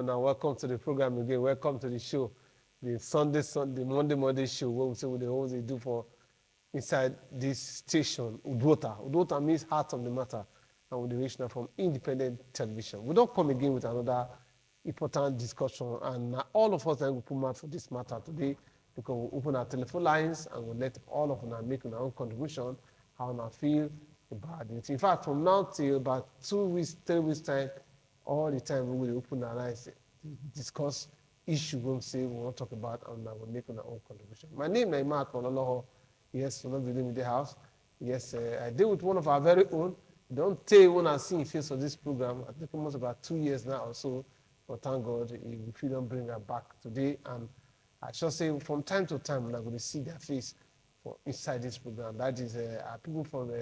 everyone, and welcome to the program again. Welcome to the show, the Monday show, where we say what they always do for inside this station, UDUOTA. UDUOTA means heart of the matter, and we original from independent television. We don't come again with another important discussion, and all of us will put mouth for this matter today because we open our telephone lines and we let all of us make our own contribution, how we feel about it. In fact, from now till about 2 weeks, 3 weeks time, all the time we will open our lines to discuss issues we say we want to talk about and we'll make our own contribution. My name is Mark Ololoho. Yes, we're not dealing with the house. Yes, I deal with one of our very own. Don't tell you when I see his face on this program. I think almost about 2 years now or so. But thank God, if you don't bring her back today, and I shall say from time to time, I'm going to see their face for inside this program. That is people from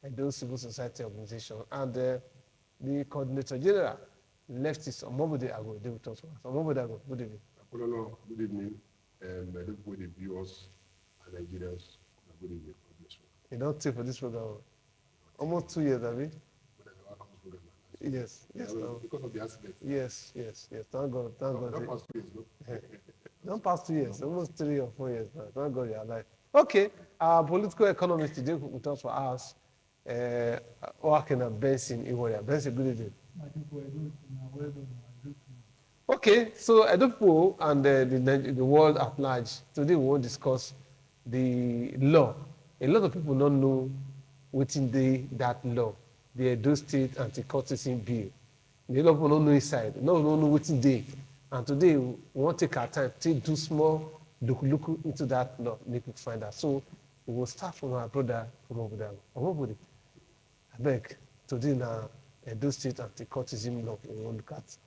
those civil society organization and the coordinator general, leftist Omobode Ago. They will talk to us. Omobode Ago, good evening. Good evening. I don't want the viewers and Nigerians. Good evening. You don't take for this program. Almost 2 years, have you? Yes. Because of the accident. Yes. Thank God. Don't pass 2 years, no? Don't pass 2 years. Almost 3 or 4 years now. Thank God you're alive. Okay. Our political economist today will talk for us. Working at Benson Iwoya. Benson, good evening. Okay, so Edopo and the world at large, today we will discuss the law. A lot of people don't know within that law, the Edo State Anti-Cultism Bill. A lot of people don't know inside, no one don't know within day. And today we want to take our time to do small look into that law, make it find out. So we will start from our brother from Omobode. I beg, today now Edo State Anti-Cultism Law we will look at.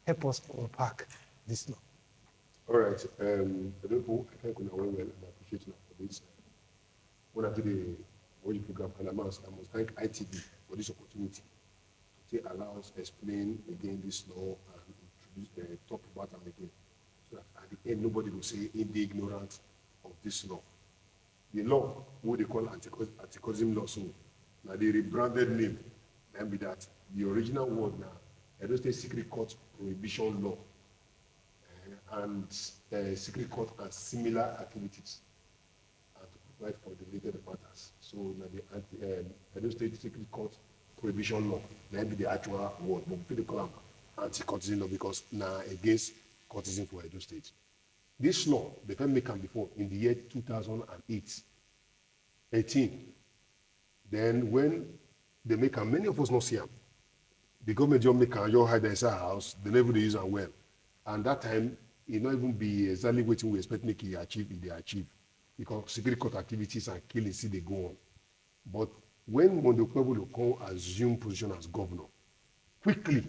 Help us unpack this law. All right. I thank you well and appreciate you for this. When I do the program, and I must thank ITV for this opportunity to allow us to explain again this law and introduce, talk about them again. So that at the end, nobody will say in the ignorance of this law. The law, what they call anti-cultism law, so now the rebranded name, and be that the original word now, Edo State Secret Court Prohibition Law, and secret court and similar activities, and to provide for the related matters. So now the Edo State Secret Court Prohibition Law, then be the actual word, but we call them anti-cultism law because now against cultism for Edo State. This law, they can make them before in the year 2018. Then when they make them, many of us not see them. The government just make your hide inside house, they never use them well. And that time, it not even be exactly what we expect make it achieve if they achieve. Because secret court activities and killing see they go on. But when Mondokwebu will come assume position as governor, quickly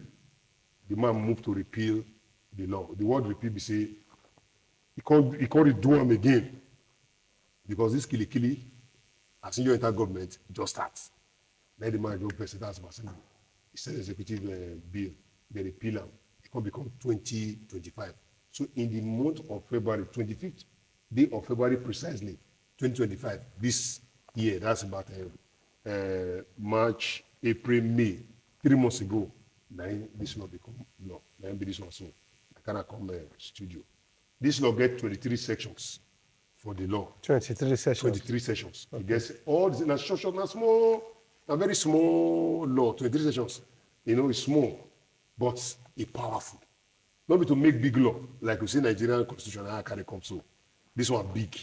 the man moved to repeal the law. The word repeal be say he can't do them again. Because this killy, as soon as you enter government, it just starts. Then the man go president as assembly. He said executive bill, they repeal them. It can become 2025. So in the month of February, 25th day of February precisely, 2025, this year, that's about March, April, May, 3 months ago, now this law become law. Now be this one so I cannot come studio. This law get 23 sections for the law. 23 sessions. 23 sessions. Okay. It gets all this in a short, small. A very small law, 23 sections. You know, it's small, but it's powerful. Not be to make big law, like we see Nigerian constitution, how can it come so? This one big,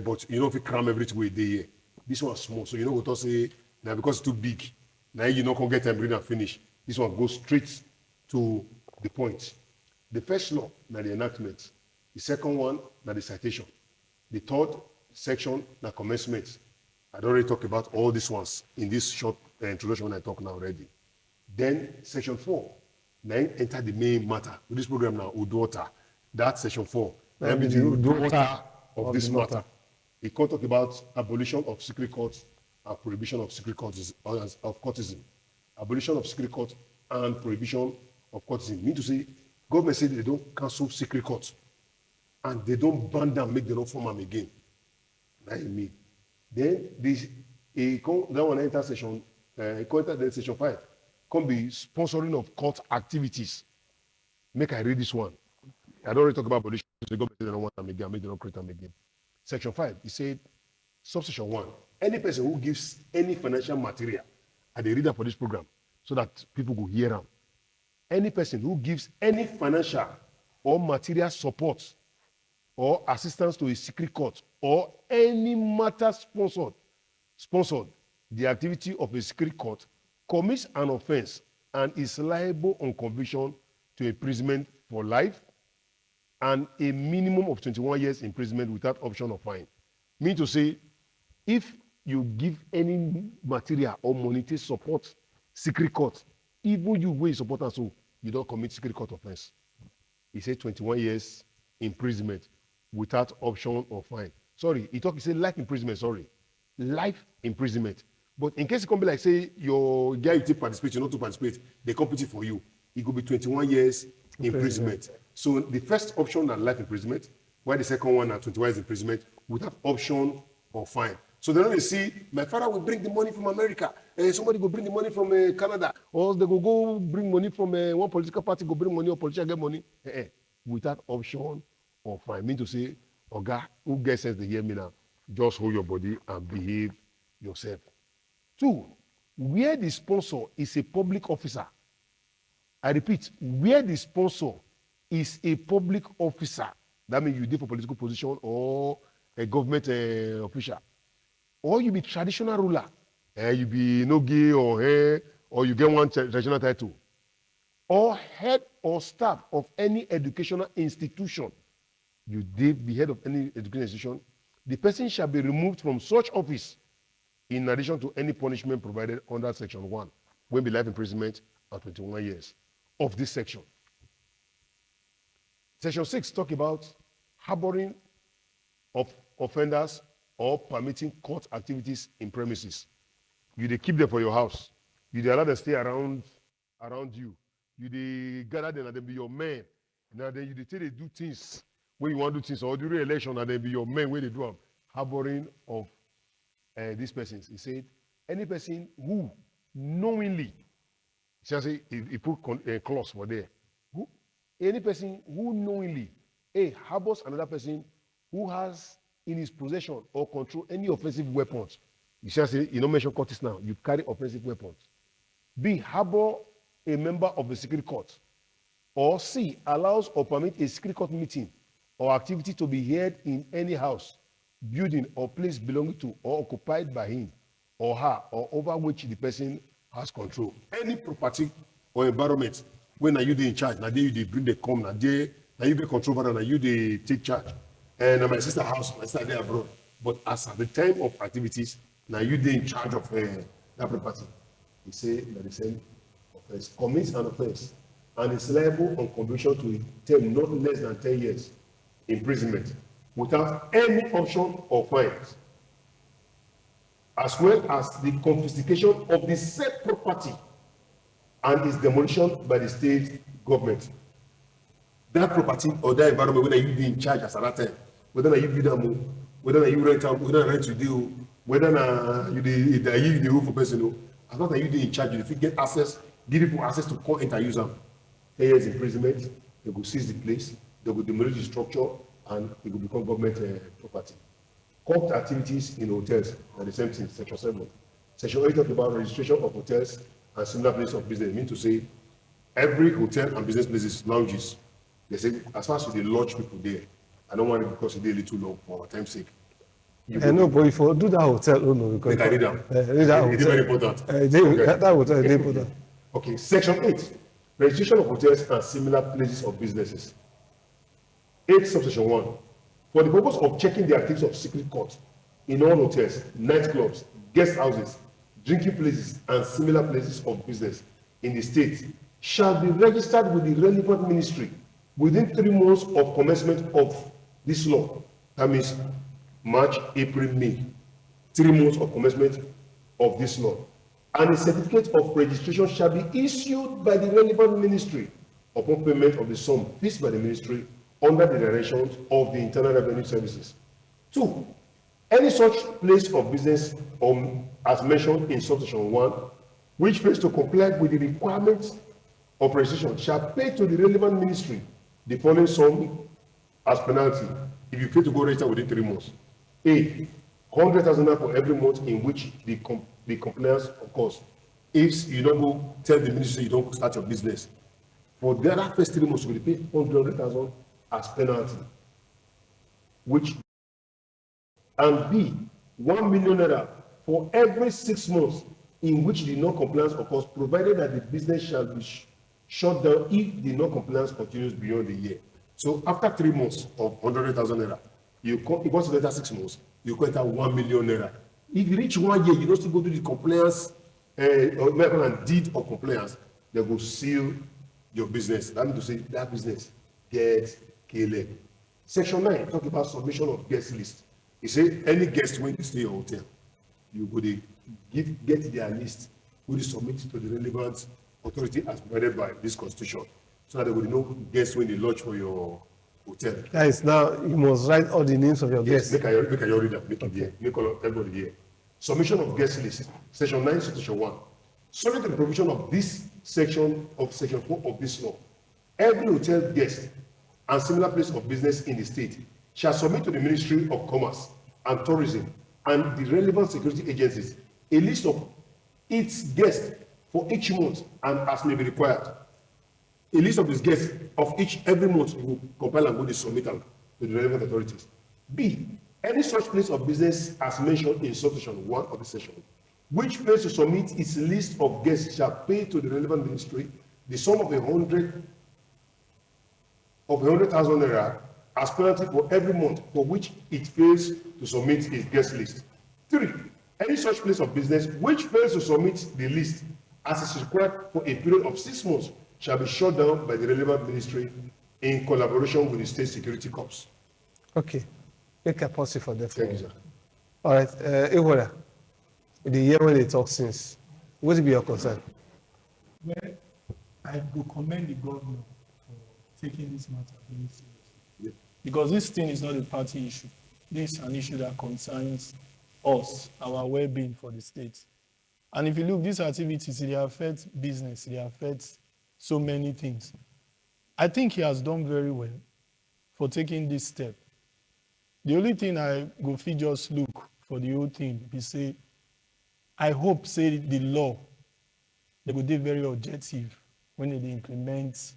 but you know if you cram everything way they here. This one small, so you know what I say, now because it's too big, now you not gonna get time read and finish. This one goes straight to the point. The first law, now the enactment. The second one, now the citation. The third section, now commencement. I already talked about all these ones in this short introduction when I talk now already. Then section 4, then enter the main matter. With this program now, UDUOTA, that's section 4. Then be the UDUOTA of this matter. It can talk about abolition of secret courts and prohibition of secret courts of cultism. Abolition of secret courts and prohibition of cultism. Mean to say, government say they don't cancel secret courts and they don't ban them, make them not form them again. That's what I mean. Then that one enter section, section 5, can be sponsoring of court activities. Make I read this one. I don't really talk about abolition. The government don't want them again. Make them not create them again. Section 5, he said, subsection 1, any person who gives any financial material, and they read that for this program, so that people will hear them. Any person who gives any financial or material support or assistance to a secret court or any matter sponsored the activity of a secret court commits an offense and is liable on conviction to imprisonment for life and a minimum of 21 years imprisonment without option of fine. Mean to say, if you give any material or money to support secret court, even you wey support am so, you don't commit secret court offense. He said 21 years imprisonment without option of fine. Sorry, he said life imprisonment, sorry. Life imprisonment. But in case it can be like, say, your guy you take participate, you not to participate, they compete for you. It could be 21 years imprisonment. So the first option are life imprisonment, while the second one are 21 years imprisonment without option of fine. So then they see, my father will bring the money from America, somebody go bring the money from Canada, or they go bring money from one political party, go bring money, or politician get money, without option of fine. Mean to say, Oga, who gets sense to hear me now, just hold your body and behave yourself. 2, where the sponsor is a public officer, I repeat, where the sponsor is a public officer, that means you did for political position or a government official, or you be traditional ruler, you be Nogi or you get one traditional title, or head or staff of any educational institution, you did be head of any educational institution, the person shall be removed from such office in addition to any punishment provided under section 1, when be life imprisonment and 21 years of this section. Section 6 talk about harboring of offenders or permitting court activities in premises. You dey keep them for your house. You dey allow them stay around you. You dey gather them and they be your men. Now then you dey take they do things when you want to do things, or during election and they be your men when they do them. Harboring of these persons. He said, any person who knowingly, he put a clause for there. Any person who knowingly harbors another person who has in his possession or control any offensive weapons. You shall say, you don't mention cultists now, you carry offensive weapons. B, harbor a member of the secret court. Or C, allows or permit a secret court meeting or activity to be held in any house, building or place belonging to or occupied by him or her, or over which the person has control. Any property or environment, when are you in charge? Now you bring the come, now you get control over, now you take charge. And my sister house, my sister there abroad. But as at the time of activities, now you in charge of that property. He say that the same offense commits an offense and is liable on conviction to a term not less than 10 years imprisonment without any option or fines, as well as the confiscation of the said property and its demolition by the state government. That property or that environment, whether you be in charge as at that time, whether you build them, whether you rent out, whether rent you do, whether you the roof for person, as long as you in charge, if you get access, give people access to come enter use them. 10 years imprisonment, they will seize the place, they will demolish the structure, and it will become government property. Court activities in hotels are the same thing, section 7. Section 8 talks about registration of hotels and similar places of business. It means to say every hotel and business places, lounges, they say as far as they lodge people there, I don't want it because it's a little long for our time's sake. I know, but if you do that hotel, because I read them. It's very important. That hotel is important. Okay, section 8, registration of hotels and similar places of businesses. 8 subsection 1. For the purpose of checking the activities of secret court in all hotels, nightclubs, guest houses, drinking places, and similar places of business in the state shall be registered with the relevant ministry within 3 months of commencement of this law. That means March, April, May. 3 months of commencement of this law. And a certificate of registration shall be issued by the relevant ministry upon payment of the sum fixed by the ministry under the direction of the Internal Revenue Services. 2, any such place of business as mentioned in subsection 1, which fails to comply with the requirements or prestation shall pay to the relevant ministry the following sum as penalty if you fail to go register within 3 months. A, 100,000 naira for every month in which the compliance occurs. If you don't go tell the ministry you don't start your business, for the other first 3 months you will pay 100,000 as penalty. Which, and B, 1 million naira for every 6 months in which the non-compliance occurs, provided that the business shall be shut down if the non-compliance continues beyond the year. So after 3 months of 100,000 naira, you want to enter 6 months, you go enter 1 million naira. If you reach 1 year, you don't still go to the compliance or deed of compliance, they will seal your business. That means to say that business gets killed. Section 9 talk about submission of guest list. It says any guest when they stay in your hotel, you go get their list, will submit it to the relevant authority as provided by this constitution, so that they will know guests when they lodge for your hotel. Guys, now you must write all the names of your guests. Make I read that, make it here, make everybody here. Submission of guest list, section 9, section 1. Subject to the provision of this section of section 4 of this law, every hotel guest and similar place of business in the state shall submit to the Ministry of Commerce and Tourism and the relevant security agencies a list of its guests for each month and as may be required. A list of these guests of each every month you will compile and go to submit them to the relevant authorities. B, any such place of business as mentioned in subsection 1 of the section, which fails to submit its list of guests shall pay to the relevant ministry the sum of 100,000 naira as penalty for every month for which it fails to submit its guest list. 3, any such place of business which fails to submit the list as is required for a period of 6 months shall be shut down by the relevant ministry in collaboration with the state security corps. Okay. Make a pause for that. Thank you, sir. All right. Ewola, the year when they talk since, what will be your concern? Well, I will commend the governor for taking this matter very seriously. Yeah. Because this thing is not a party issue. This is an issue that concerns us, our well-being for the state. And if you look, these activities, they affect business, they affect so many things. I think he has done very well for taking this step. The only thing I go fit just look for the whole thing, be say, I hope say the law, they will be very objective when they implement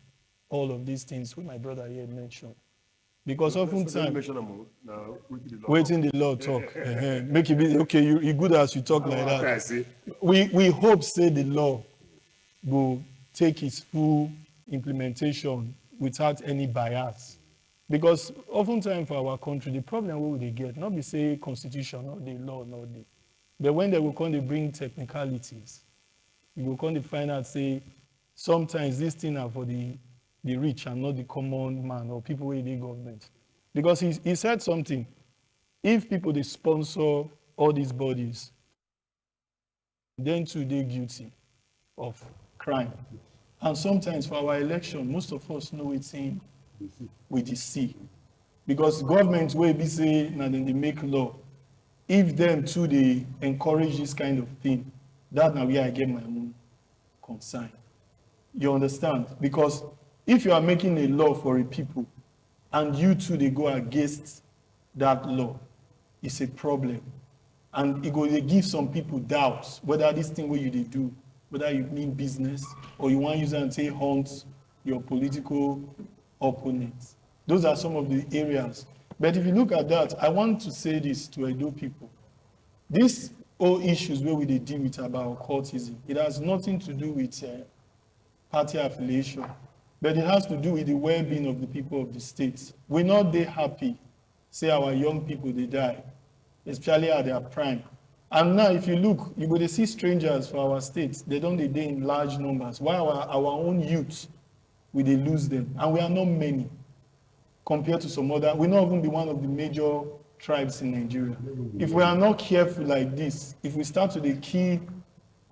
all of these things what my brother here mentioned. Because oftentimes, waiting the law talk, make it be, okay, you good as you talk like that. We hope say the law will take its full implementation without any bias. Because oftentimes for our country, the problem we will get, not be say constitution, not the law, not the, but when they will come to bring technicalities, you will come to find out, say, sometimes these things are for the rich and not the common man or people in the government. Because he said something, if people they sponsor all these bodies, then too they're guilty of crime. And sometimes for our election, most of us know it's in with the C. Because governments will be saying, and then they make law. If them too, they encourage this kind of thing, that's now where I get my own concern. You understand? Because if you are making a law for a people, and you too, they go against that law, it's a problem. And it go they give some people doubts whether this thing what you they do, whether you mean business, or you want to use it and say hunt your political opponents. Those are some of the areas. But if you look at that, I want to say this to Edo people. These all issues where we deal with about cultism, it has nothing to do with party affiliation, but it has to do with the well-being of the people of the state. We're not they happy, say our young people, they die, especially at their prime. And now if you look, you go to see strangers for our states, they don't die in large numbers. While our own youth, we they lose them. And we are not many compared to some other, we not even be one of the major tribes in Nigeria. If we are not careful like this, if we start to kill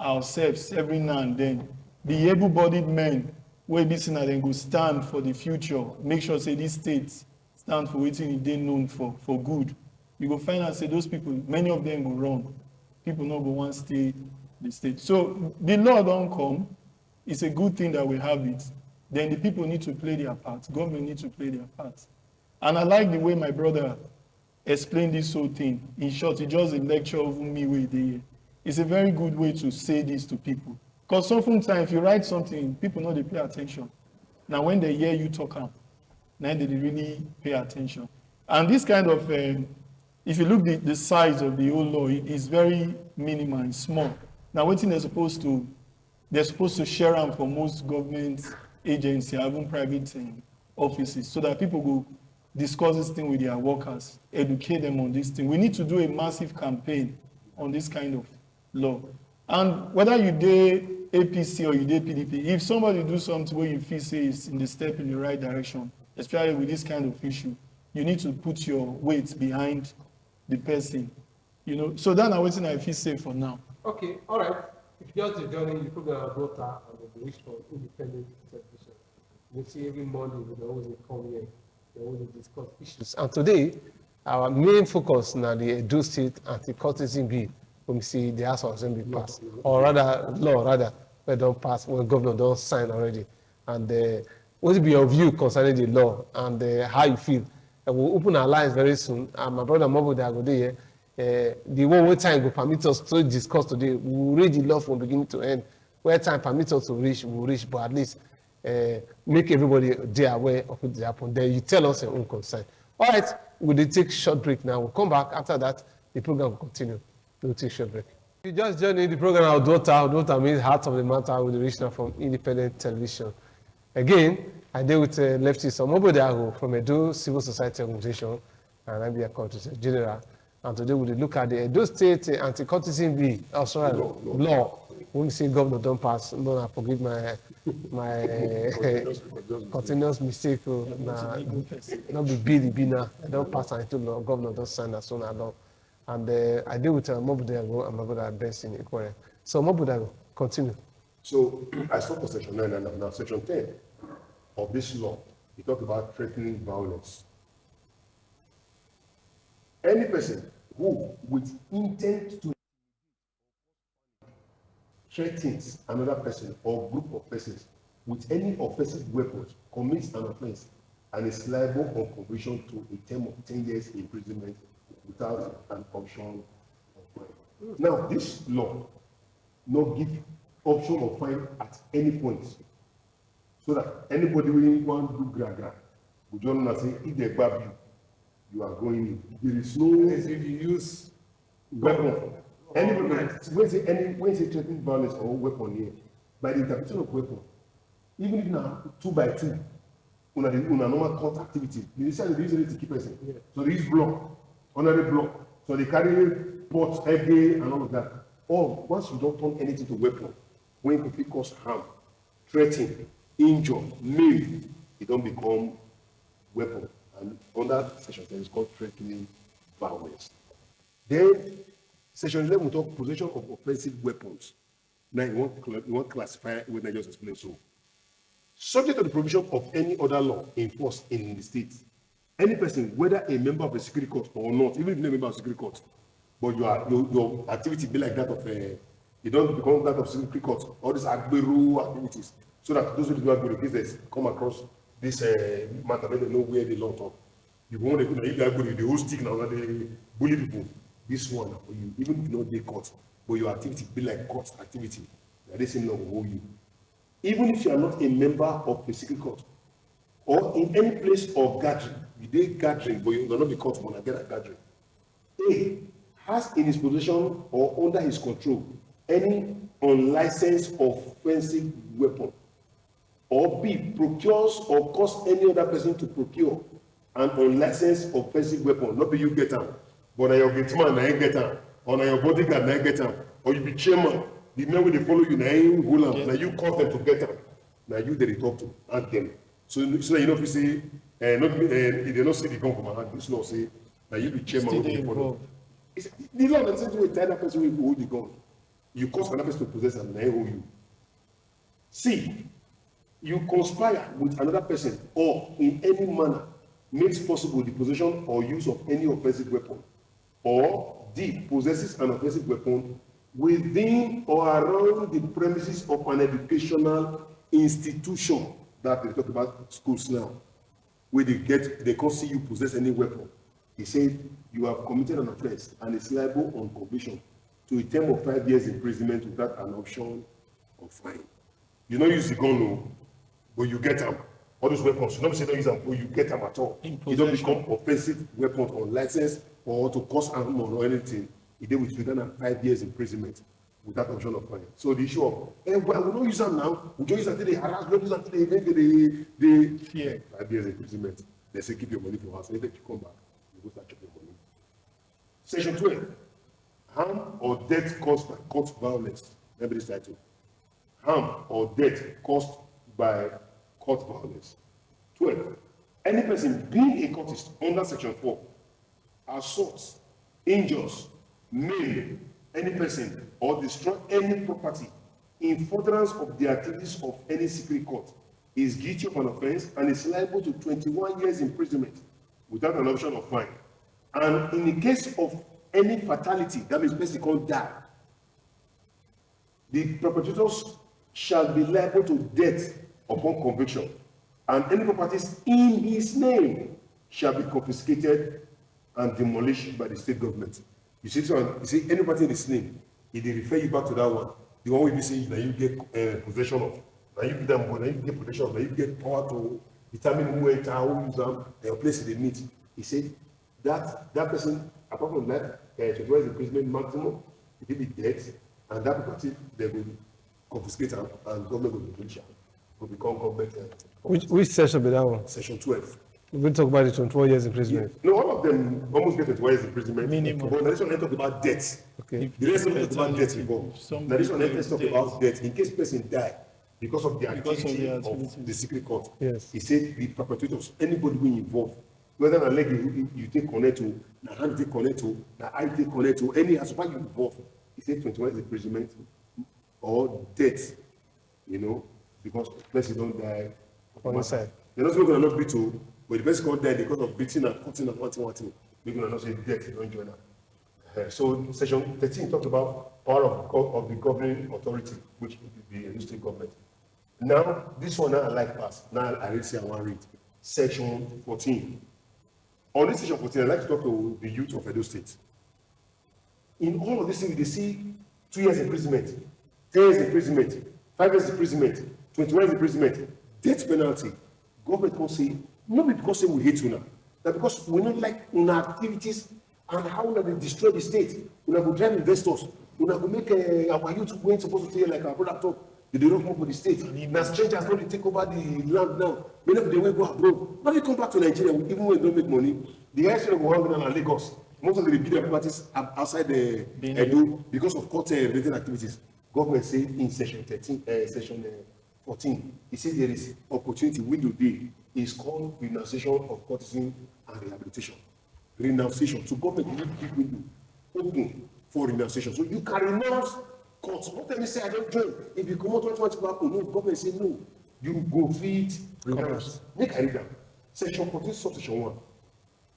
ourselves every now and then, the able-bodied men will be seen and then go stand for the future, make sure say this state stand for waiting they known for good. You go find out say those people, many of them will run. People not go want stay the state. So the law don't come. it's a good thing that we have it. Then the people need to play their part. Government need to play their part. And I like the way my brother explained this whole thing. In short, it's just a lecture of me with the. It's a very good way to say this to people. Because sometimes if you write something, people know they pay attention. Now when they hear you talk, now they really pay attention. And this kind of, if you look the size of the whole law, it is very minimal, it's small. Now what thing they're supposed to share them for most government agencies, even private offices, so that people will discuss this thing with their workers, educate them on this thing. We need to do a massive campaign on this kind of law. And whether you did APC or you did PDP, if somebody do something where you feel say is in the step in the right direction, especially with this kind of issue, you need to put your weight behind the person. You know, so that's what I feel safe for now. Okay, all right. If you're just joining the program UDUOTA and the Wish for Independent Television, you see every morning we always come here, we always discuss issues. And today, our main focus now the Edo State Anti-Cultism Bill, when we see the House of Assembly pass, or rather, law rather, where don't pass, when governor don't sign already. And what will be your view concerning the law and how you feel? We'll open our lines very soon. My brother Mobo go there. The one time will permit us to discuss today. We will read the law from beginning to end. Where time permits us to reach, we will reach, but at least make everybody there aware of what happened. Then you tell us your own concern. All right, we'll take a short break now. We'll come back. After that, the program will continue. We'll take a short break. If you just joined in the program, UDUOTA means Heart of the Matter with the regional from Independent Television. Again, I deal with leftist Omobodago from Edo Civil Society Organization, and I'm the cultist general. And today we'll look at the Edo State Anti-Cultism Bill, law. When we say governor don't pass, no, I forgive my continuous mistake. Not be bill, be now. I don't pass until law. Governor don't sign as soon as law. And I deal with Omobodago and my brother best in Equatorial. So Omobodago, continue. So I stopped for section 9 and now section 10 of this law. We talk about threatening violence. Any person who, with intent to threatens another person or group of persons with any offensive weapons commits an offense and is liable on conviction to a term of 10 years imprisonment without an option of fine. Now, this law not give option of fine at any point, so that anybody will want to do gra, we don't know say if they grab you, you are going in. There is no. If you use weapon. Anybody, when say threatening violence or weapon here, by the interpretation of weapon, even if now 2 by 2, una normal court activity, they decide they use it to keep person. Yeah. So they use block, honorary block. So they carry pots, egg and all of that. Or once you don't turn anything to weapon, when people cause harm, threaten, injure, maim, it don't become weapon. And under section 10 is called threatening violence. Then section 11 we talk possession of offensive weapons. Now you want to classify what I just explained. So, subject to the provision of any other law enforced in the state, any person, whether a member of a security court or not, even if you're a member of a security court, but your activity be like that of you don't become that of security court, all these agberu activities, so that those who do agberu cases come across this matter, they know where the law talk. You want to if they agberu, the whole stick now, they bully people. This one for you, even if you know they court, but your activity be like court activity, the same law will hold you. Even if you are not a member of a secret court, or in any place of gathering, you did gathering, but you will not be caught when I get a gathering. A has in his possession or under his control any unlicensed offensive weapon, or B procures or cause any other person to procure an unlicensed offensive weapon. Not be you get them, but na your gate man na you get them, or na your bodyguard na you get them, or you be chairman, the men wey dey follow you na you hold am, na you cause them to get them, na you dey talk to ask them. So you know if you say if they no see the gun for my hand, this law say na you be chairman wey dey follow. The law na same way with that person wey hold the gun, you cause another person to possess am na him hold you. C, you conspire with another person or in any manner makes possible the possession or use of any offensive weapon, or D possesses an offensive weapon within or around the premises of an educational institution. That they talk about schools now, where they can't see you possess any weapon. He said you have committed an offense and is liable on conviction to a term of 5 years imprisonment without an option of fine. You don't use the gun, no, but you get them. All those weapons, you don't say don't use them, but you get them at all. You don't become offensive weapons on license or to cause harm or anything. It did with within 5 years imprisonment without option of fine. So the issue of, well, we don't use them now. We don't use them until they harass, we don't use them until they fear. 5 years imprisonment. They say keep your money for us. Later you come back, you go start keeping your money. Section 12. Harm or death caused by court violence. Remember this title. Harm or death caused by court violence. 12. Any person being a cultist under section 4 assaults, injures, maim any person or destroy any property in furtherance of the activities of any secret court is guilty of an offense and is liable to 21 years imprisonment without an option of fine. And in the case of any fatality, that means person can't die, the perpetrators shall be liable to death upon conviction, and any properties in his name shall be confiscated and demolished by the state government. You see, so you see, any property in his name, if they refer you back to that one, the one will be saying that you get possession of, that you give them money, you get possession of, that you get power to determine who enter, who use them, and place they meet. He said that person, apart from that, 21 years imprisonment maximum, it will be death, and that property they will confiscate and government will demolish it. Will become government. Which section be that one? Section 12. We're going to talk about it 24 years imprisonment. No, all of them almost get 21 years imprisonment. Minimum. But this one talk about death. Okay. The rest of them talk about death involved. Now this one talk about death in case person die because of the activity of the secret court. Yes. He said the perpetrators, anybody who involved, whether a leg you take connect to, na hand take connect to, na eye take connect to, any as far as you involved, he said 21 years imprisonment or death, you know, because the person don't die On the side. They're not going to not beat to, but the person can't die because of beating and cutting and one thing. They're going to not say death, you don't join that. So section 13 talks about power of the governing authority, which would be the state government. Now, this one now I like pass. Now I already say I want to read. Section 14. On this section 14, I'd like to talk to the youth of Edo State. In all of these things, they see 2 years imprisonment, 10 years imprisonment, 5 years imprisonment, 21 years imprisonment, death penalty. Government can say, not because we hate you now, but because we don't like our activities and how we destroy the state. We will drive investors. We will make our youth going supposed to say like our brother talk. They don't come for the state. Now strangers don't take over the land now. Many of them will go abroad. But they come back to Nigeria, even when they don't make money. The highest rate of hunger in Lagos. Most of the bigger properties outside the Edo because of court-related activities. Government say in section 13, section 14, it says there is opportunity window day. It's called renunciation of cultism and rehabilitation. Renunciation. So government need big window open for renunciation. So you can renounce court. Don't tell me say I don't join. If you come out what you want to no, government say no. You go feed renounce. Make I read that. Section 14, subsection 1.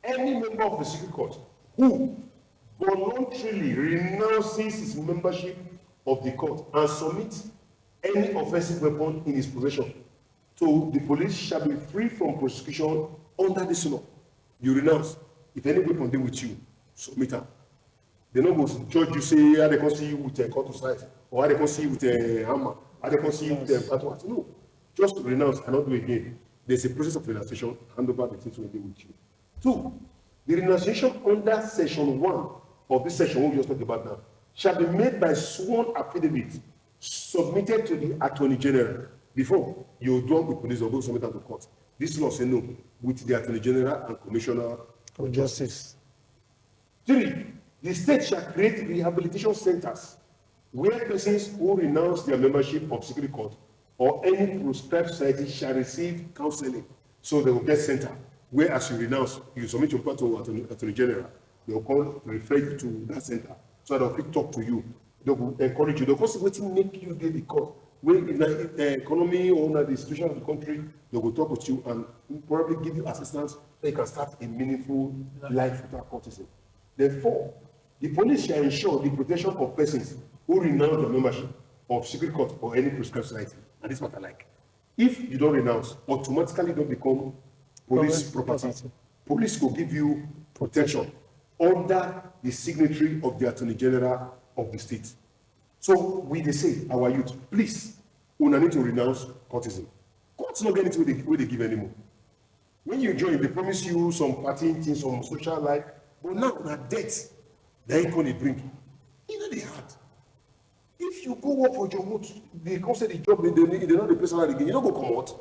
Any member of the secret court who voluntarily renounces his membership of the court and submits any offensive weapon in his possession to the police shall be free from prosecution under this law. You renounce. If any weapon deal with you, submit them. They don't go judge you, say, how they can see you with a cut to size, or how they can see you with a hammer, how they can see you with a battle. No. Just renounce and not do it again. There's a process of renunciation, hand over the things when they with you. 2. The renunciation under section 1 of this section we just talked about now shall be made by sworn affidavit submitted to the Attorney General before you do with police or go submit them to court. This law say no with the Attorney General and Commissioner of Justice. 3. The state shall create rehabilitation centers where persons who renounce their membership of secret court or any proscribed society shall receive counseling. So they will get center where as you renounce, you submit your report to Attorney General, they will call, refer you to that center so that they will talk to you. They will encourage you. They will also make you get the court. When in the economy or the situation of the country, they will talk with you and probably give you assistance so you can start a meaningful life without cultism. Therefore, the police shall ensure the protection of persons who renounce their membership of secret court or any prescribed society. And this is what I like. If you don't renounce, automatically don't become police property. Police will give you protection under the signatory of the Attorney General of the state. So we they say, our youth, please, we need to renounce cultism. Courts not getting to what they give anymore. When you join, they promise you some party things, some social life, but now that debt, they ain't gonna bring. You know they hard. If you go work for your vote, they come say the job, they not the place salary again, you don't go come out.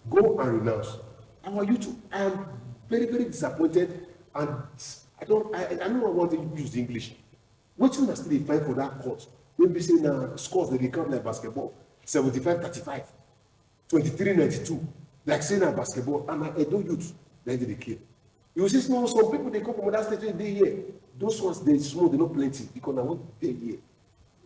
Go and renounce. Our youth, I am very, very disappointed, and I don't want to use the English. What you still fight for that court? When we say now scores they count like basketball, 75-35, 23-92, like saying now basketball, and I don't youth, then they kill. You see, no, some people they come from that state they here. Those ones they small, they not plenty because I want they here.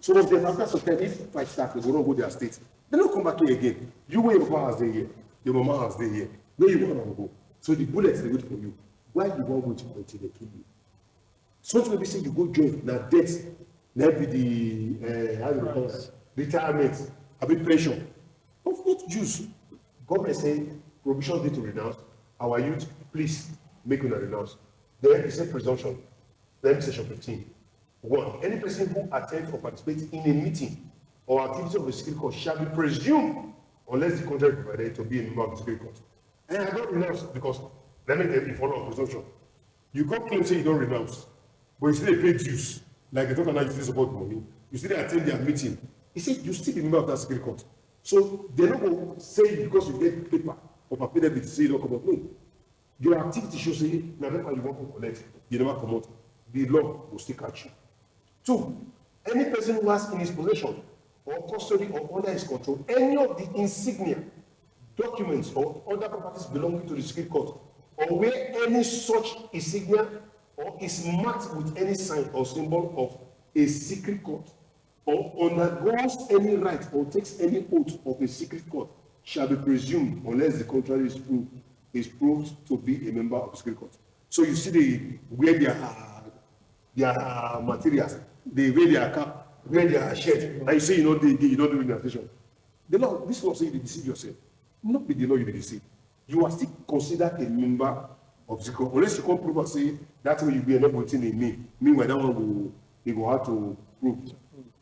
So if them after some time, if fight start, they don't go their state. They don't come back here again. You where your papa has they here, your mama has they here. Where you want to go? So the bullets they wait for you. Why you won't wait until they kill you? Sometimes maybe say you go join now death, now be the how do you call it? Retirement, a bit pension. Of what use? Government say provisions need to renounce. Our youth, please make una renounce. Then it says presumption. Then section 15. 1. Any person who attends or participates in a meeting or activity of a secret court shall be presumed, unless the contract provided, to be a member of the secret court. And I don't renounce because let me tell you, follow presumption. You come claim say you don't renounce, but you still pay dues. Like the talk now, you still support money. You still attend their meeting. He said you still be a member of that secret court. So they're not going to say because you get paper or paper that say you don't come out. No. Your activity shows say, now that's why you want to collect. You never come out. The law will still catch you. 2. Any person who has in his possession or custody or under his control any of the insignia, documents or other properties belonging to the secret court, or where any such insignia or is marked with any sign or symbol of a secret court, or undergoes any right or takes any oath of a secret court, shall be presumed, unless the contrary is proved to be a member of the secret court. So you see where their materials, they wear their cap, wear their shirt, and you say you don't do renunciation. The law, this law says you deceive yourself. Not be the law you deceive. You are still considered a member of the court, unless you come prove and say that's where you be not waiting in me. Meanwhile, that one will have to prove.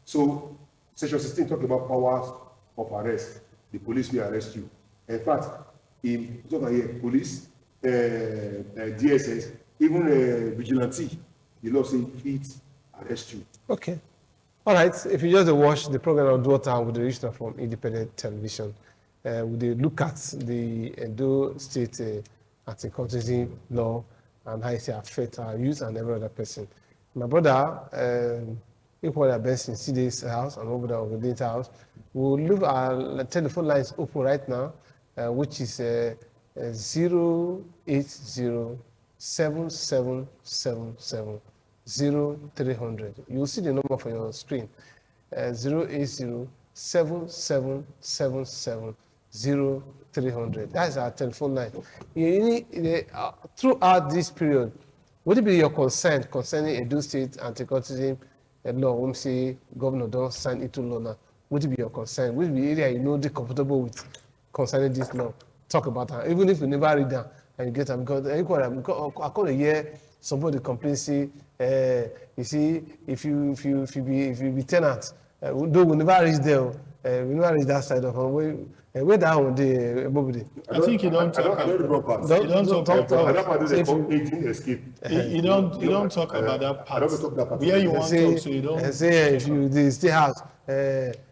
So, section 16 talks about powers of arrest. The police may arrest you. In fact, in talk here, police, DSS, even vigilante, the law says it arrest you. Okay. All right. If you just watch the program on UDUOTA with the register from independent television, we look at the Edo State Anti-Cultism law and how it affects our youth and every other person. My brother, Equal Best in CD's house and over there within the house, we'll leave our telephone lines open right now, which is 080-7777-0300. You'll see the number for your screen. 080-7777-0300. That's our telephone line. Throughout this period, would it be your concern concerning Edo State Anti-Cultism law? When say governor don't sign into law now, would it be your concern? Would it be area you know they're comfortable with concerning this law? Talk about that. Even if you never read that and you get them, because I call a year somebody complain say, you see, if you be tenant, though we never reach there, we never reach that side of where that one the everybody. I think you don't talk about that. You don't talk about that part. Where you want to talk, so you don't say if you they stay house,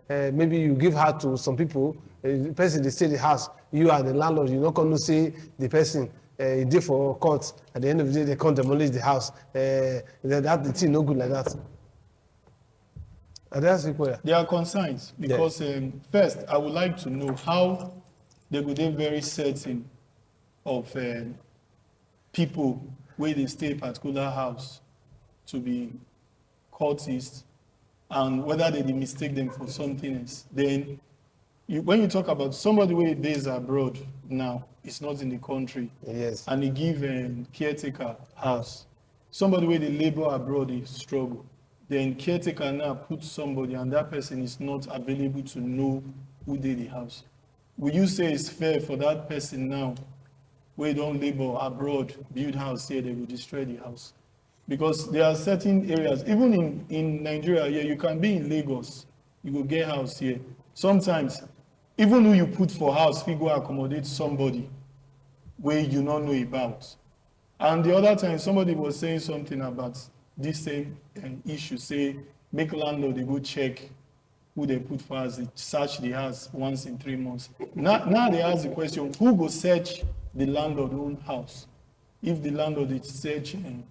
maybe you give her to some people, the person they stay the house, you are the landlord, you're not going to say the person he did for court, at the end of the day they can't demolish the house. That the thing no good like that. And that's equal. There are concerns because first I would like to know how they would be very certain of people where they stay a particular house to be cultists and whether they mistake them for something else. Then when you talk about somebody where days abroad now, it's not in the country. Yes. And they give caretaker house. Somebody where they labor abroad, they struggle. then caretaker now put somebody and that person is not available to know who did the house. Will you say it's fair for that person now, where don't labor abroad, build house here, they will destroy the house? Because there are certain areas, even in Nigeria here, you can be in Lagos, you go get house here. Sometimes, even who you put for house, we go accommodate somebody where you don't know about. And the other time, somebody was saying something about this same issue, say, make landlord, they go check who they put for house, they search the house once in 3 months. Now they ask the question, who go search the landlord own house? If the landlord is searching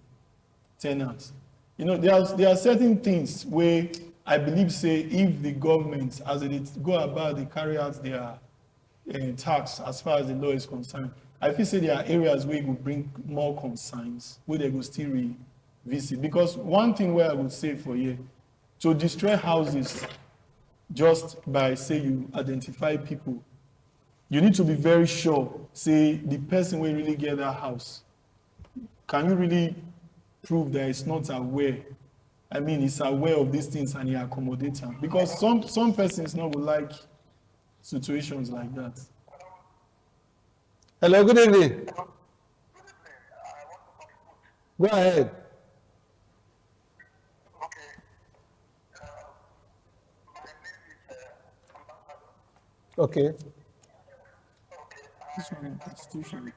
tenants. You know, there are certain things where I believe, say, if the government, as they go about, they carry out their tax as far as the law is concerned, I feel say there are areas where it will bring more concerns, where they will still revisit. Because one thing where I would say for you, to destroy houses just by, say, you identify people, you need to be very sure, say, the person will really get that house. Can you really prove that it's not aware? I mean, it's aware of these things and he accommodates them. Because some persons not will like situations like that. Hello, good evening. Go ahead. Okay. This one, constitution.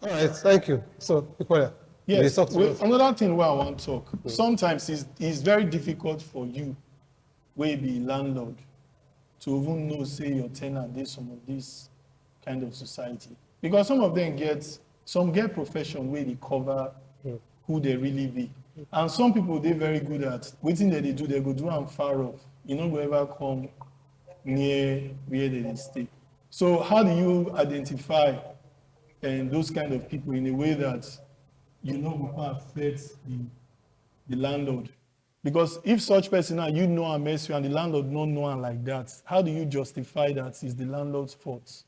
All right, thank you. So, yes, another thing where I want to talk, sometimes it's very difficult for you, where be landlord, to even know, say, your tenant, there's some of this kind of society. Because some of them get profession where they cover who they really be. And some people, they're very good at, waiting that they go do and far off. You know, ever come near where they stay. So how do you identify those kind of people in a way that you know will affect the landlord? Because if such person now, you know, and mess you and the landlord don't know and like that, how do you justify that it's the landlord's fault?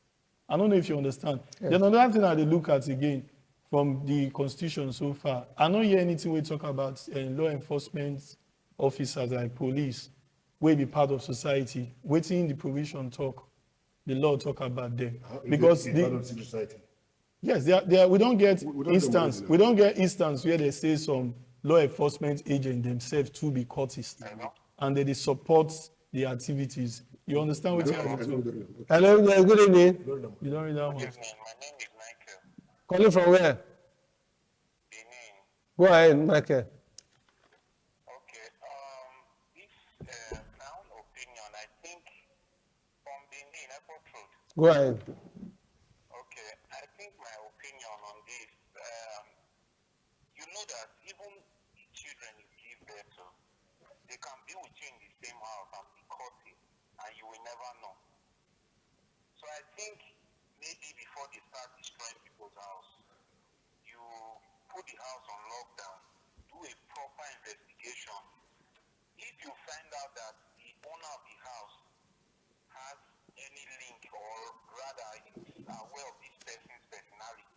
I don't know if you understand. Yes. Then another thing that they look at again from the constitution so far, I don't hear anything we talk about law enforcement officers like police, will be part of society, waiting the provision talk, the law talk about them. Because part of civil society. Yes, we don't get instance where they say some law enforcement agents themselves to be cultists, and they support the activities. You understand what I I'm don't talking? know. Hello, yeah, good evening. You don't read that Good one. evening. My name is Michael. Calling from where? Benin. Go ahead, Michael. Okay. This my own opinion. I think from Benin, Airport Road. Go ahead. Okay. I think my opinion on this. You know that even the children you give birth to, they can be with you in the same house and be cultists, and you will never know. So I think maybe before they start destroying people's house, you put the house on lockdown, do a proper investigation. If you find out that the owner of the house has any link, or rather is aware of this person's personality,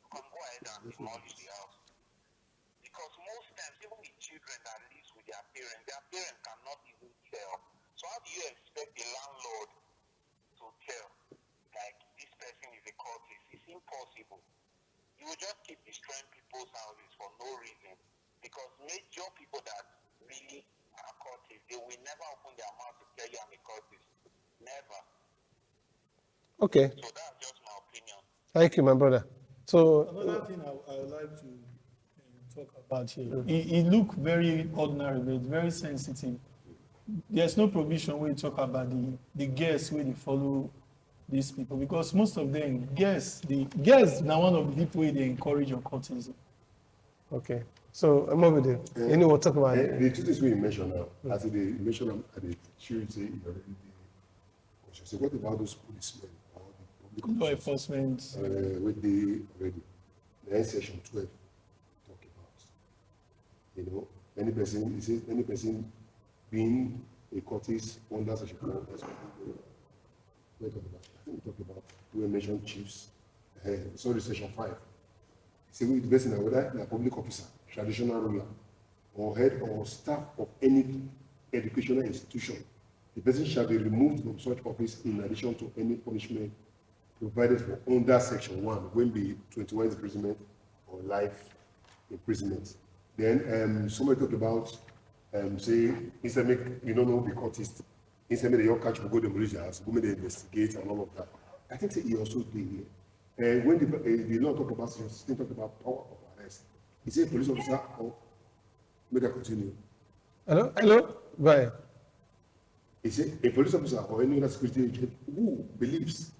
you can go ahead and demolish the house. Because most times, even the children that live with their parents cannot even tell. So how do you expect the landlord to tell, like, this person is a cultist? It's impossible. You will just keep destroying people's houses for no reason. Because major people that really are cultists, they will never open their mouth to tell you I'm a cultist. Never. Okay. So that's just my opinion. Thank you, my brother. So, Another thing I would like to talk about here. It look very ordinary, but it's very sensitive. There's no provision where you talk about the guests where they follow these people, because most of them the guests now one of the people where they encourage occultism. okay. So, I'm over there. You know what talk about it? The two things we mentioned now, as they mentioned at the Tuesday, you already say, what about those policemen or the public Law officers, enforcement. with the already? The end section 12 talk about. You know, any person, it says any person being a cultist under section 4, that's what we talk about. I think we talk about, we mentioned chiefs, sorry, section 5. Say the person, whether a public officer, traditional ruler, or head or staff of any educational institution, the person shall be removed from such office in addition to any punishment provided for under section 1, when be 21 imprisonment or life imprisonment. Then somebody talk about say instead make you don't know the cultist, instead make they all catch go demolish the house, go make they investigate and all of that. I think say he also did here. When the law talk about section 16 talk about power of arrest, he say police officer or make I continue. Hello? Hello? Go ahead. He said a police officer or any other security agent who believes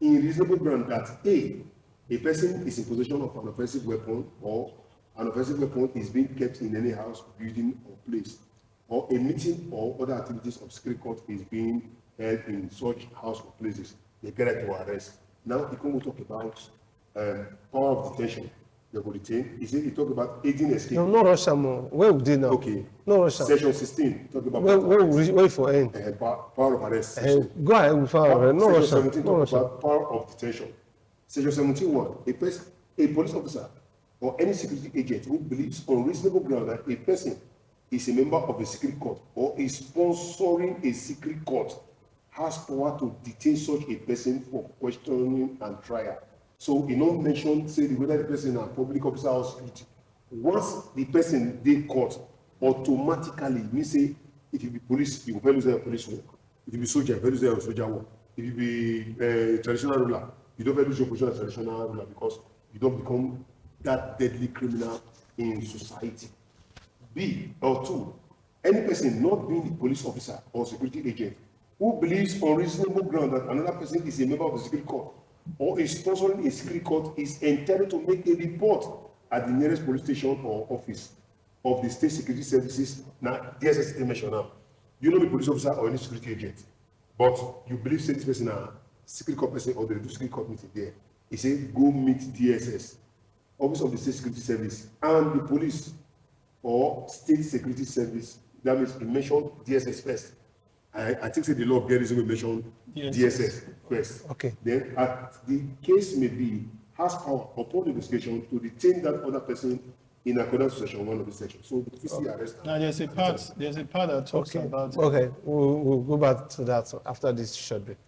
in reasonable ground that a person is in possession of an offensive weapon, or an offensive weapon is being kept in any house, building, or place, or a meeting or other activities of secret court is being held in such house or places, they get it to arrest. Now, he can talk about power of detention. They will detain. He talk about aiding escape. No, no Russia more. Where we did now? Okay. No Russia. Section 16 talk about Wait for end. power of arrest. Go ahead with power. No Section Russia. 17 No talk Russia. about power of detention. Section 17(1), a police officer or any security agent who believes on reasonable ground that a person is a member of a secret court or is sponsoring a secret court has power to detain such a person for questioning and trial. So, you know, mention say whether the person is a public officer or security. Once the person dey court, automatically mean say if you be police, you go lose your police work. If you be soldier, you lose your soldier work. If you be traditional ruler, you don't lose your position as traditional ruler because you don't become that deadly criminal in society. B or 2, any person not being a police officer or security agent who believes on reasonable ground that another person is a member of the secret court or is sponsoring a secret court is entitled to make a report at the nearest police station or office of the state security services. Now, DSS mention now. You know the police officer or any security agent, but you believe say this person a secret court person or they do secret court meeting there. He say go meet DSS, office of the state security service, and the police or state security service. That means he mentioned DSS first. I think say the law of garrison will mention DSS first. Okay. Then the case may be has power upon investigation to detain that other person in accordance with section 1 of the section. So if you see arrest. Now there's a part that talks Okay. about Okay. We'll go back to that after this short break.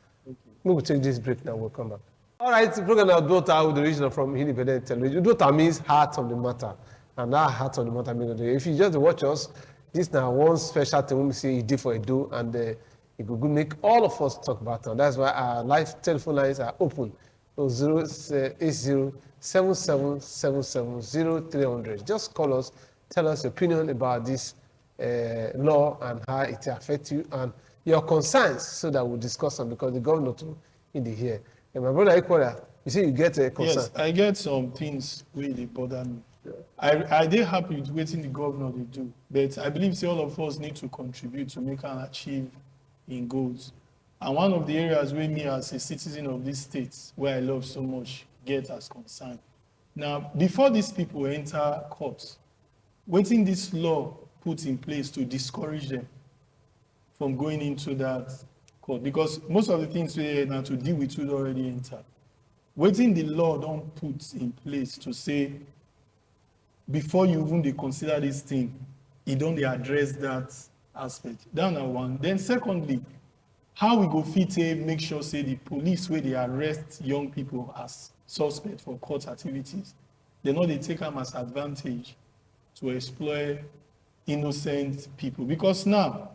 We will take this break now. We'll come back. All right. The program UDUOTA with the original from Independent Television. UDUOTA means heart of the matter, and that heart of the matter means if you just watch us, this now one special thing we say you did for a do, and it could make all of us talk about it. That's why our live telephone lines are open. 08077770300. Just call us, tell us your opinion about this law and how it affects you and your concerns so that we'll discuss them because the governor too in the here. And my brother Equala, you say you get a concern. Yes, I get some things really bother me. I dey happy with wetin the governor dey do, but I believe say all of us need to contribute to make am achieve in goals. And one of the areas where me as a citizen of this state, where I love so much, get as concern. Now, before these people enter court, wetin this law put in place to discourage them from going into that court, because most of the things we now to deal with would already enter. Wetin the law don't put in place to say, before you even dey consider this thing, it don't address that aspect. That's number one. Then secondly, how we go fit make sure say the police where they arrest young people as suspect for court activities, they know they take them as advantage to exploit innocent people. Because now,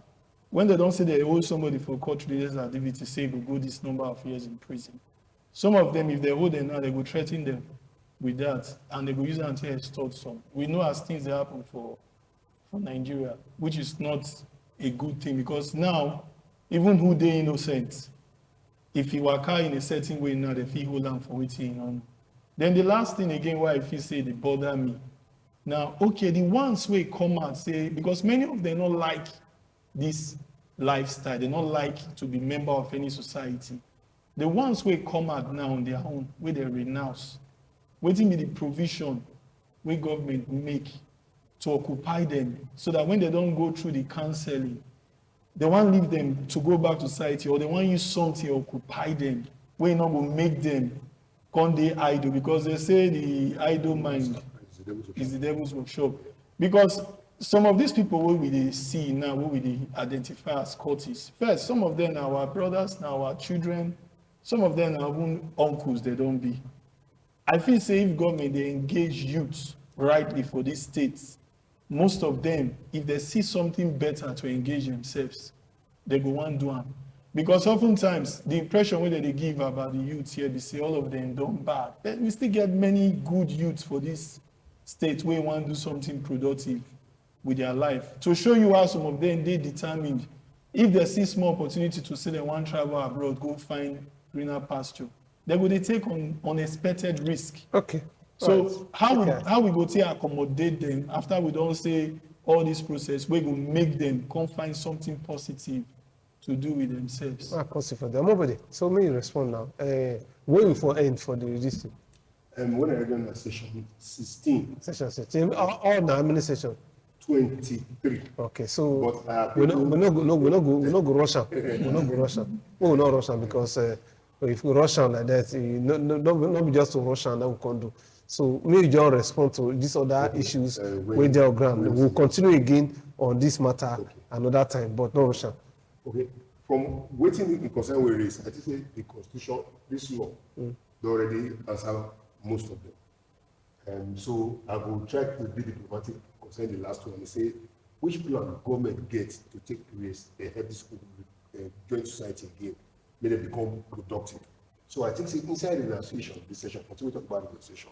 when they don't say they hold somebody for court-related activity, say go this number of years in prison. Some of them, if they hold them now, they will threaten them with that, and they will use it until extort some. We know as things happen for Nigeria, which is not a good thing, because now, even who they innocent, if you work out in a certain way now, they feel hold on for waiting on. Then the last thing again, why if you say they bother me. Now, okay, the ones who come out say, because many of them don't like this lifestyle, they don't like to be member of any society. The ones who come out now on their own, where they renounce, waiting be the provision where government make to occupy them, so that when they don't go through the counseling, they want to leave them to go back to society, or they want to use something to occupy them, where not will make them come they idle, because they say the idle mind is the devil's workshop. Because some of these people who we see now, who we identify as cultists, first, some of them are our brothers, now our children, some of them are even uncles, they don't be. I feel say if government they engage youth rightly for these states, most of them, if they see something better to engage themselves, they go want to do them. Because oftentimes, the impression where they give about the youth here, they say all of them done bad. But we still get many good youths for this state where want to do something productive with their life. To show you how some of them, they determined, if they see small opportunity to say they want to travel abroad, go find greener pasture, they will take on unexpected risk. Okay. So right. how we go to accommodate them after we don't say all this process, we will make them come find something positive to do with themselves. Positive for them. Nobody. So may you respond now. Where we for end for the register? When I read on the session 16. Session 16. All now, how many session? 23. Okay, so But we no go Russian. We no go Russian. We will not Russian because if we Russian like that, not be just to Russian that we can do. So maybe just respond to these other issues with their ground. We'll continue again on this matter another time, but no Russian. Okay. From waiting in concern with race, I think say the constitution, this law, they already answer most of them. So I will try to be diplomatic concerning the last one and say which plan government gets to take race and help this joint society again, make them become productive. So I think say, inside the negotiation, this session, continue to talk about the negotiation.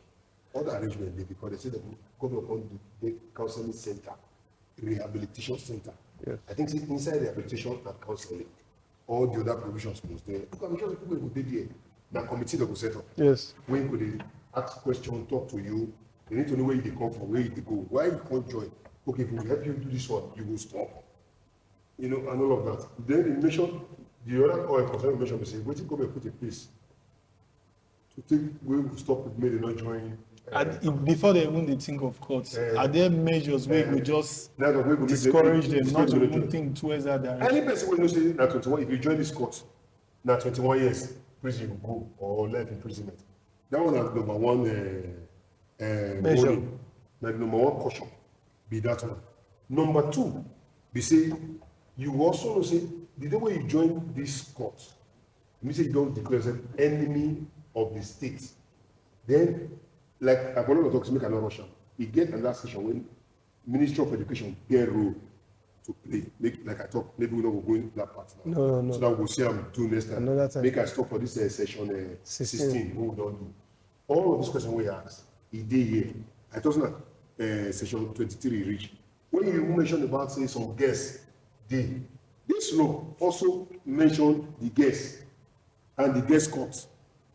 All the arrangement they because they say the government on the counseling center, rehabilitation center. Yes. I think inside rehabilitation and counseling, all the other provisions must there. Look, I'm sure people will be there. The committee that will set up. Yes. When could they ask questions, talk to you? They need to know where they come from, where they go. Why you can't join? Okay, if we help you do this one, you will stop. You know, and all of that. Then the mention, the other concern mention, we say, wait till government put in place to take where we stop with me, they not join. Before they even think of courts, are there measures where we just discourage them not to even think towards that direction? Any person will say now 21, if you join this court, now 21 years, prison you go or life imprisonment. That one is number one warning. Now number one caution be that one. Number two, we say you also know say the day when you join this court, you say you don't declare yourself enemy of the state. Then like Apollo talks make another Russian. We get another session when Ministry of Education get role to play. Make like I talk, maybe we don't go in that part now. No. So that we'll see how we do next time. Another time. Make I stop for this session 16. What we don't do. All of these questions we ask, e dey here. I told you that session 23 reach. When you mention about say some guests, this law also mention the guests and the guest court.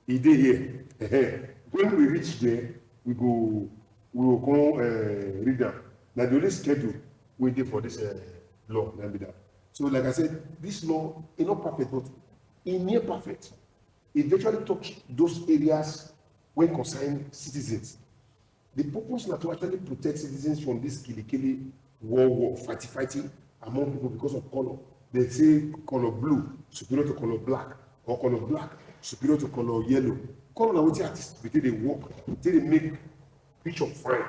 E dey here. When we reach there, we will go read them. Now the only schedule we did for this law, that. So like I said, this law is not perfect, but it's near perfect. It virtually touch those areas when concern citizens. The purpose is to actually protect citizens from this killy war, fighting among people because of color. They say color blue superior to color black, or color black superior to color yellow. Color na wetin artists between they work, they make picture friend.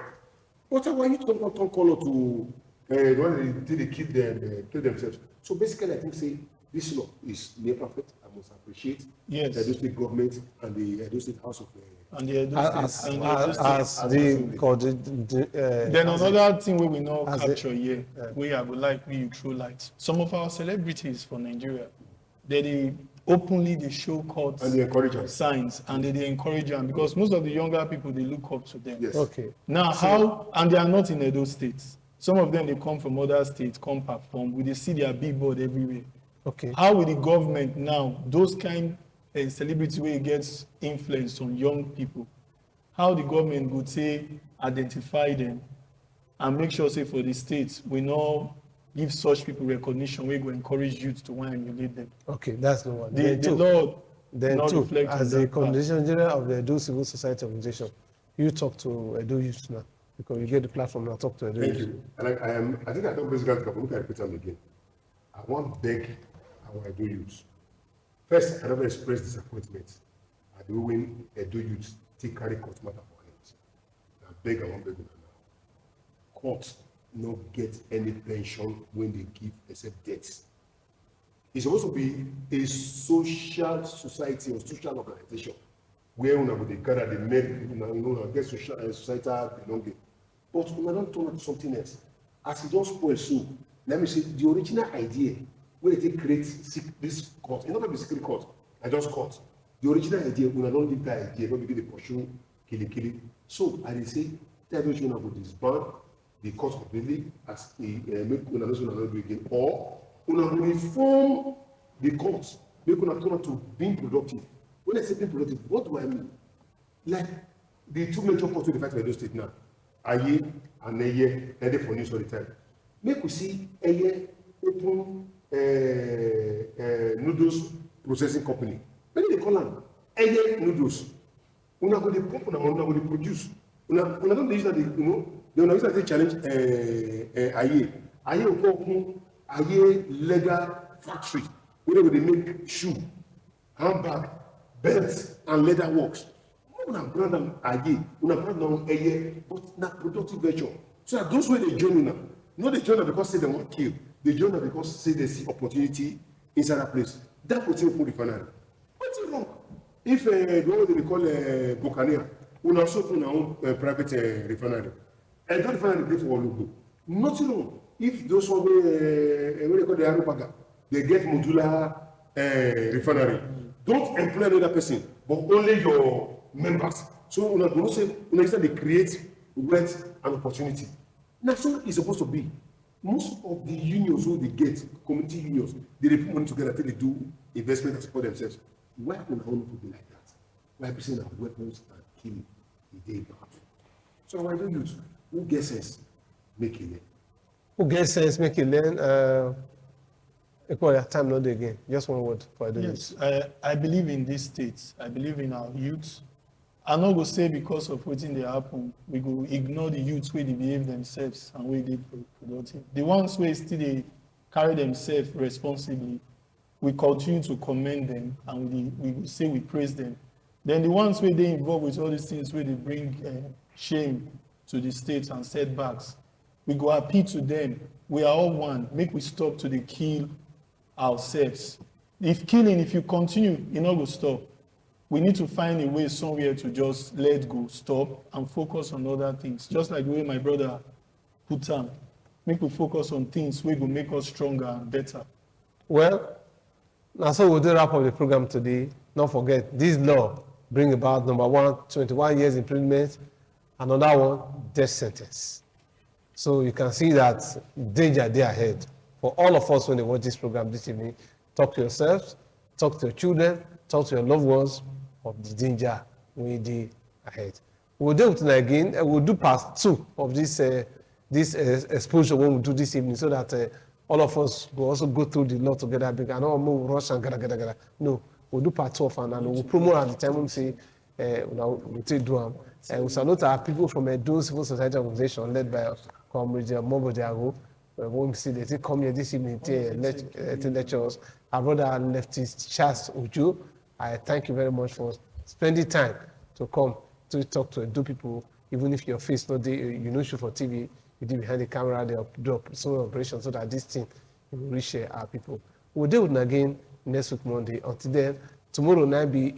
But why you don't turn color to when they kill them, kill themselves? So basically, I think say this law is near perfect. I must appreciate the Edo State government and the Edo State House of and the Edo State. Then another thing we will not capture here, we have like we throw light. Some of our celebrities from Nigeria, they openly they show court and they encourage us. Signs and they encourage them because most of the younger people they look up to them. Yes. Okay. Now how and they are not in Edo State. Some of them they come from other states, come perform. We they see their big board everywhere. Okay. How will the government now those kind of celebrity where it gets influence on young people? How the government would say identify them and make sure say for the states we know give such people recognition, we go encourage youth to want to emulate them. Okay, that's the one. The law then not two, reflect as on the that part. Coordination General of the Edo Civil Society Organization, you talk to Edo Youth now because you get the platform now. Talk to Edo Thank Youth. you. And I think I don't basically look at repeat them again. I want to beg our Edo youth. First, I never express disappointment at the way Edo youth take carry court matter for hands. I beg, I want to beg now. Court no get any pension when they give except debts. It's supposed to be a social society or social organization where una go dey gather dey make una get social societal belonging. But una don turn into something else. As e don spoil so, let me say the original idea wey dey take create this court, e no be secret court, na just court. The original idea, una don leave that idea, no begin dey pursue kili. So I dey say, tell those una go disband the court completely as make una know say una no do again, or una go reform the court, make una turn to being productive. When I say being productive, what do I mean? Like the two major courts wey dey fight for Edo State now, Aye and Eye, headed for news all the time. Make we see Eye open noodles processing company. When they call am Eye noodles, una go dey pump una go dey produce. Una don dey use that they una use that take challenge Aye. Aye go open Aye leather factory where they go dey make shoe, handbag, belts and leather works. Una brand am Aye, una brand am Eye, but na productive venture. So that those wey dey join una, no dey join am because say dem wan kill, dey join am because say they see opportunity inside that place. That wetin open refinery. Wetin wrong? If the one wey dey call Bokania, una also open una own private refinery. And that refinery dey for Olugbo. Nothing wrong. If those one wey they call the Arubaga, they get modular refinery. Don't employ another person, but only your members. So una go know say una instead dey create wealth and opportunity. Na so e suppose to be. Most of the unions wey dey get, community unions, they put money together till they do investment and support themselves. Why una own to be like that? Why be saying that weapons and killing e dey bad? So why don't youth who get sense make e learn? Who get sense make it learn? Equal time not again. Just one word for Edo Youth. Yes, I believe in this state. I believe in our youth. I no go say because of wetin dey happen, we go ignore the youths wey dey behave themselves and wey dey productive. The ones wey still dey carry themselves responsibly, we continue to commend them and we go say we praise them. Then the ones wey dey involved with all these things wey dey bring shame to the state and setbacks, we go appeal to them. We are all one. Make we stop to dey kill ourselves. If you continue, e no go stop. We need to find a way somewhere to just let go, stop, and focus on other things. Just like the way my brother put on. make we focus on things wey go make us stronger and better. Well, now so we'll do wrap up the program today. Don't forget, this law bring about number one, 21 years imprisonment, another one, death sentence. So you can see that danger there ahead. For all of us when they watch this program this evening, talk to yourselves, talk to your children, talk to your loved ones of the danger we dey ahead. We'll do it again, and we'll do part 2 of this exposure when we do this evening, so that all of us will also go through the law together. Because I don't want to rush and gada. No, we'll do part 2 of it, and we'll promote at the time when we say we'll take do them. We salute our people from Edo Civil Society Organization led by Comrade Mogo Diago. When we see they come here this evening to lecture us. Our brother leftist Charles Ojo, I thank you very much for spending time to come to talk to Edo people, even if your face not there, you know, shoot for TV, you do behind the camera, they do some operations so that this thing will reach our people. We'll deal with it again next week Monday. Until then, tomorrow night be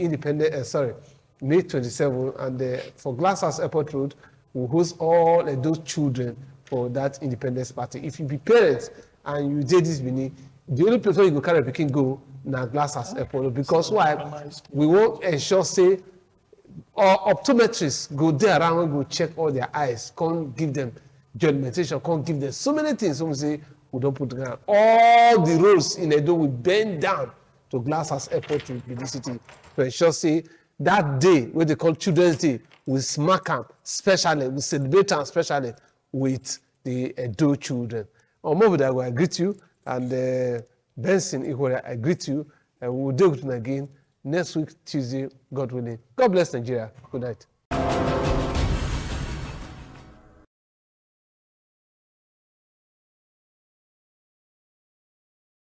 May 27, and for Glasshouse Airport Road, we'll host all those children for that independence party. If you be parents and you did this Benin, the only place where you go carry pikin go na Glasshouse Airport Road, because why? We won't ensure say optometrists go there around and go check all their eyes, can't give them judgmentation, can't give them so many things. So we say we don't put ground. All the roads in Edo will bend down to Glasshouse Airport to the city to ensure say that day where they call Children's Day, we smack them specially, we celebrate them specially with the Edo children. Omobodago, I greet you, and Benson Ihore, I greet you, and we'll deal with it again next week, Tuesday, God willing. God bless Nigeria. Good night.